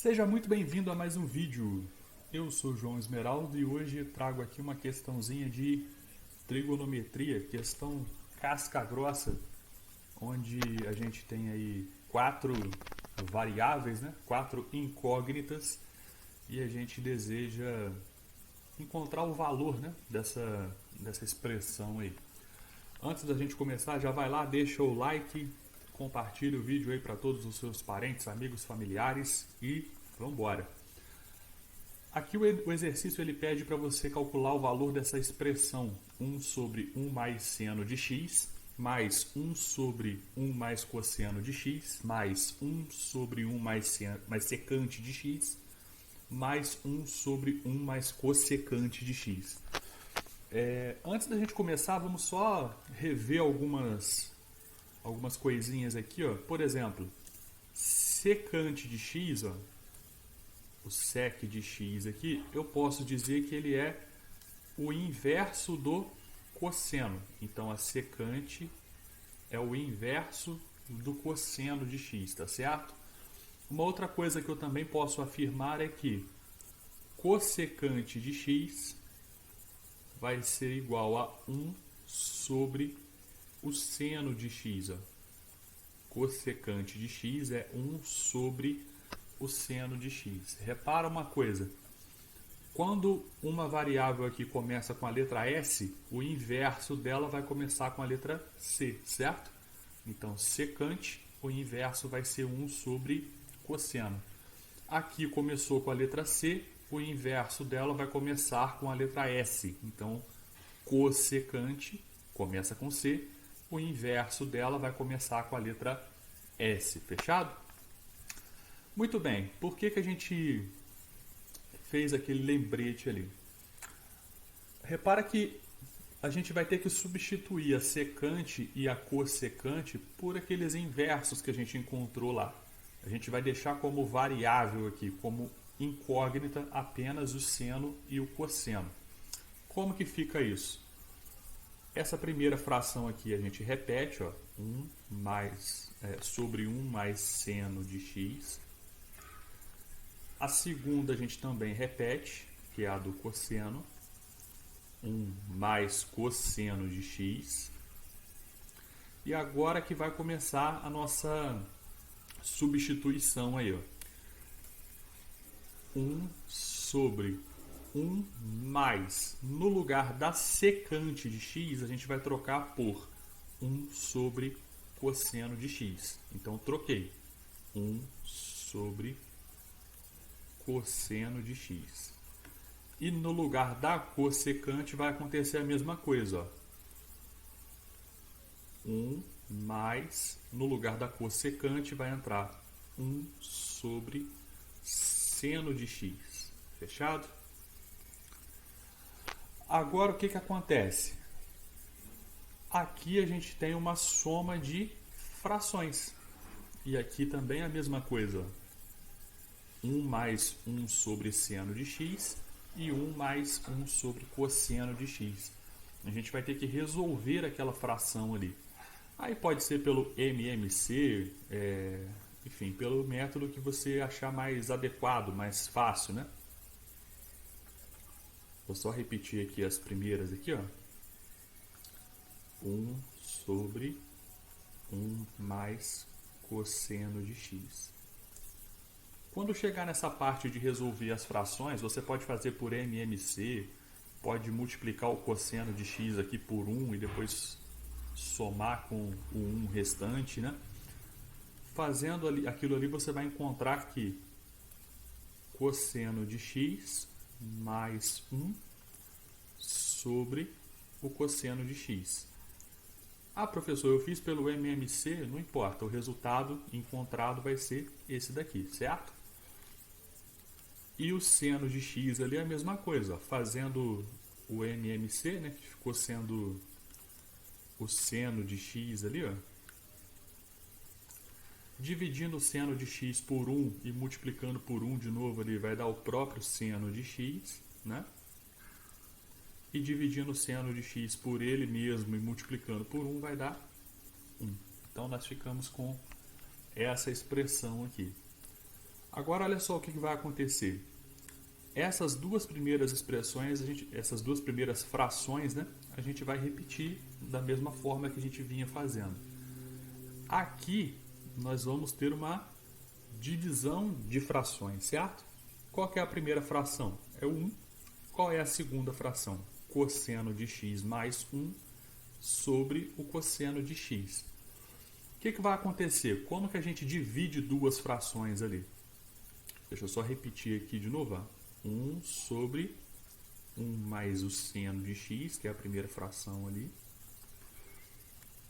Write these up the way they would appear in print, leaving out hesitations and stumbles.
Seja muito bem-vindo a mais um vídeo. Eu sou João Esmeraldo e hoje trago aqui uma questãozinha de trigonometria, questão casca grossa, onde a gente tem aí quatro variáveis, né? Quatro incógnitas, e a gente deseja encontrar o valor, né? dessa expressão aí. Antes da gente começar, já vai lá, deixa o like, compartilha o vídeo aí para todos os seus parentes, amigos, familiares e vamos embora. Aqui o exercício ele pede para você calcular o valor dessa expressão 1 sobre 1 mais seno de x, mais 1 sobre 1 mais cosseno de x, mais 1 sobre 1 mais secante de x, mais 1 sobre 1 mais cossecante de x. Antes da gente começar, vamos só rever algumas coisinhas aqui, ó. Por exemplo, secante de x, ó, o sec de x aqui, eu posso dizer que ele é o inverso do cosseno. Então, a secante é o inverso do cosseno de x, tá certo? Uma outra coisa que eu também posso afirmar é que cossecante de x vai ser igual a 1 sobre o seno de x. Ó. Cossecante de x é 1 sobre o seno de x. Repara uma coisa. Quando uma variável aqui começa com a letra S, o inverso dela vai começar com a letra C, certo? Então, secante, o inverso vai ser 1 sobre cosseno. Aqui começou com a letra C, o inverso dela vai começar com a letra S. Então, cossecante começa com C, o inverso dela vai começar com a letra S. Fechado? Muito bem. Por que a gente fez aquele lembrete ali? Repara que a gente vai ter que substituir a secante e a cossecante por aqueles inversos que a gente encontrou lá. A gente vai deixar como variável aqui, como incógnita, apenas o seno e o cosseno. Como que fica isso? Essa primeira fração aqui a gente repete, ó, 1 sobre 1 mais seno de x. A segunda a gente também repete, que é a do cosseno, 1 mais cosseno de x. E agora que vai começar a nossa substituição aí, ó. 1 sobre 1 mais, no lugar da secante de x, a gente vai trocar por 1 sobre cosseno de x. Então, troquei. 1 sobre cosseno de x. E no lugar da cossecante vai acontecer a mesma coisa, ó. 1 mais, no lugar da cossecante vai entrar 1 sobre seno de x. Fechado? Agora o que acontece? Aqui a gente tem uma soma de frações. E aqui também a mesma coisa, ó. 1 mais 1 sobre seno de x e 1 mais 1 sobre cosseno de x. A gente vai ter que resolver aquela fração ali. Aí pode ser pelo MMC, enfim, pelo método que você achar mais adequado, mais fácil, né? Vou só repetir aqui as primeiras aqui, ó. 1 sobre 1 mais cosseno de x. Quando chegar nessa parte de resolver as frações, você pode fazer por MMC, pode multiplicar o cosseno de x aqui por 1 e depois somar com o 1 restante, né? Fazendo aquilo ali, você vai encontrar que cosseno de x mais 1 sobre o cosseno de x. Ah, professor, eu fiz pelo MMC, não importa, o resultado encontrado vai ser esse daqui, certo? E o seno de x ali é a mesma coisa, ó, fazendo o MMC, né, que ficou sendo o seno de x ali, ó. Dividindo o seno de x por 1 e multiplicando por 1 de novo ali, vai dar o próprio seno de x, né? E dividindo o seno de x por ele mesmo e multiplicando por 1 vai dar 1. Então, nós ficamos com essa expressão aqui. Agora olha só o que vai acontecer. Essas duas primeiras expressões, essas duas primeiras frações, né, a gente vai repetir da mesma forma que a gente vinha fazendo. Aqui nós vamos ter uma divisão de frações, certo? Qual que é a primeira fração? É o 1. Qual é a segunda fração? Cosseno de x mais 1 sobre o cosseno de x. O que vai acontecer? Como que a gente divide duas frações ali? Deixa eu só repetir aqui de novo. 1 sobre 1 mais o seno de x, que é a primeira fração ali.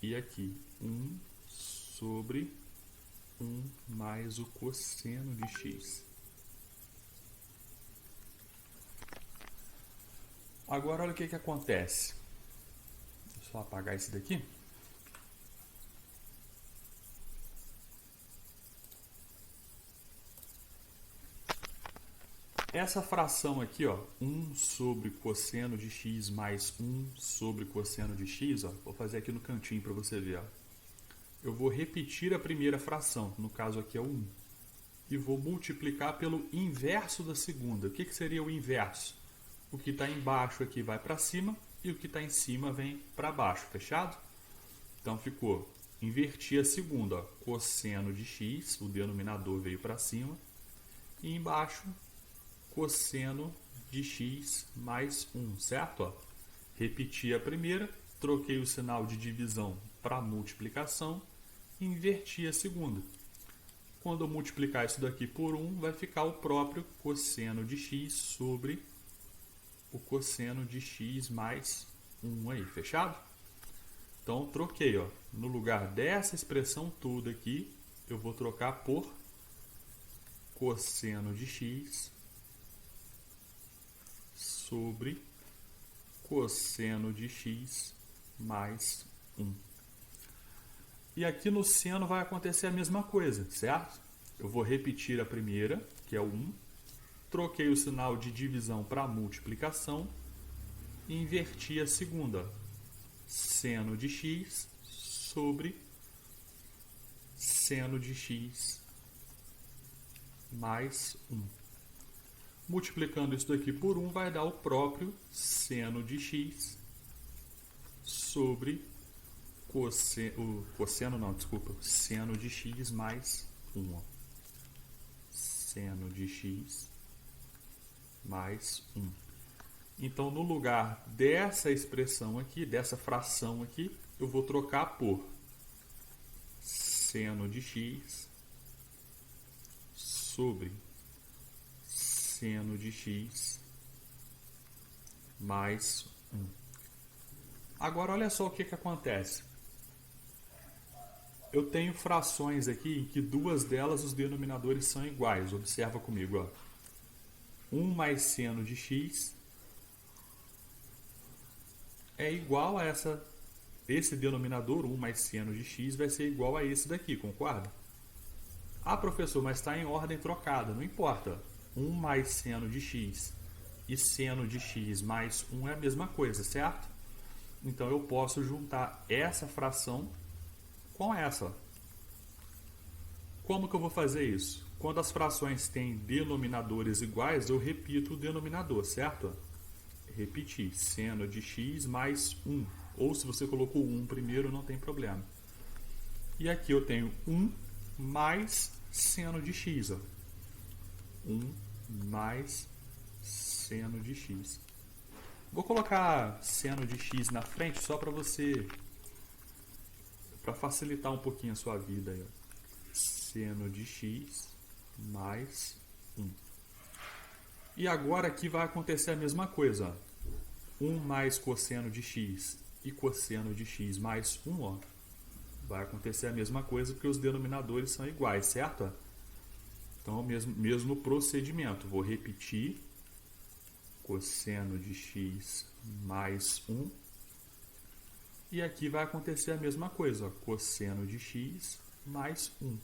E aqui, 1 sobre 1 mais o cosseno de x. Agora, olha o que acontece. Deixa eu só apagar esse daqui. Essa fração aqui, ó, 1 sobre cosseno de x mais 1 sobre cosseno de x, ó, vou fazer aqui no cantinho para você ver. Ó. Eu vou repetir a primeira fração, no caso aqui é o 1, e vou multiplicar pelo inverso da segunda. O que seria o inverso? O que está embaixo aqui vai para cima e o que está em cima vem para baixo, fechado? Então ficou, inverti a segunda, ó, cosseno de x, o denominador veio para cima, e embaixo cosseno de x mais 1, certo? Ó, repeti a primeira, troquei o sinal de divisão para multiplicação e inverti a segunda. Quando eu multiplicar isso daqui por 1, vai ficar o próprio cosseno de x sobre o cosseno de x mais 1 aí, fechado? Então, troquei, ó, no lugar dessa expressão toda aqui, eu vou trocar por cosseno de x sobre cosseno de x mais 1. E aqui no seno vai acontecer a mesma coisa, certo? Eu vou repetir a primeira, que é o 1, troquei o sinal de divisão para multiplicação e inverti a segunda. Seno de x sobre seno de x mais 1. Multiplicando isso daqui por 1 vai dar o próprio seno de x sobre seno de x mais 1. Seno de x mais 1. Então, no lugar dessa expressão aqui, dessa fração aqui, eu vou trocar por seno de x sobre seno de x mais 1. Agora, olha só o que acontece. Eu tenho frações aqui em que duas delas os denominadores são iguais. Observa comigo, ó. 1 mais seno de x é igual a esse denominador, 1 mais seno de x, vai ser igual a esse daqui, concorda? Ah, professor, mas está em ordem trocada. Não importa. 1 mais seno de x e seno de x mais 1 é a mesma coisa, certo? Então, eu posso juntar essa fração com essa. Como que eu vou fazer isso? Quando as frações têm denominadores iguais, eu repito o denominador, certo? Repetir, seno de x mais 1. Ou se você colocou 1 primeiro, não tem problema. E aqui eu tenho 1 mais seno de x. Ó. 1 mais seno de x. Vou colocar seno de x na frente só para facilitar um pouquinho a sua vida. Aí, ó. Seno de x mais 1. E agora aqui vai acontecer a mesma coisa. Ó. 1 mais cosseno de x e cosseno de x mais 1. Ó. Vai acontecer a mesma coisa porque os denominadores são iguais, certo? Então, mesmo procedimento. Vou repetir. Cosseno de x mais 1. E aqui vai acontecer a mesma coisa. Ó. Cosseno de x mais 1.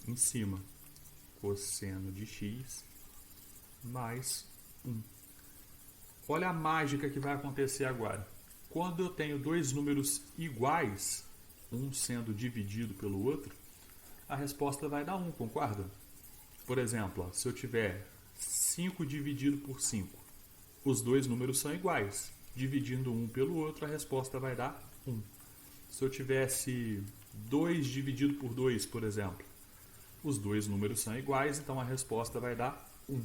Em cima. Cosseno de x mais 1. Olha a mágica que vai acontecer agora. Quando eu tenho dois números iguais, um sendo dividido pelo outro, a resposta vai dar 1, concorda? Por exemplo, ó, se eu tiver 5 dividido por 5, os dois números são iguais. Dividindo um pelo outro, a resposta vai dar 1. Se eu tivesse 2 dividido por 2, por exemplo, os dois números são iguais, então a resposta vai dar 1.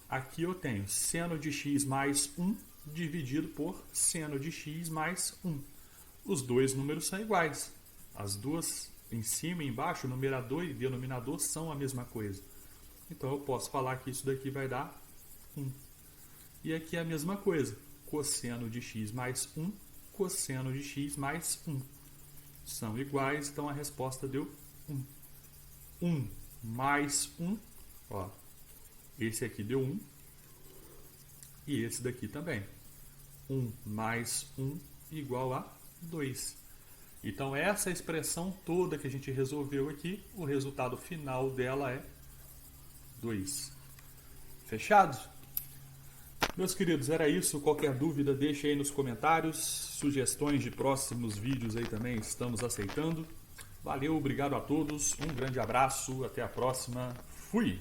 Aqui eu tenho seno de x mais 1 dividido por seno de x mais 1. Os dois números são iguais. As duas, em cima e embaixo, o numerador e denominador são a mesma coisa. Então eu posso falar que isso daqui vai dar 1. E aqui é a mesma coisa. Cosseno de x mais 1, cosseno de x mais 1. São iguais, então a resposta deu 1. 1 mais 1, ó, esse aqui deu 1. E esse daqui também. 1 mais 1 igual a 2. Então essa expressão toda que a gente resolveu aqui, o resultado final dela é 2. Fechado? Meus queridos, era isso. Qualquer dúvida, deixe aí nos comentários. Sugestões de próximos vídeos aí também estamos aceitando. Valeu, obrigado a todos. Um grande abraço, até a próxima. Fui!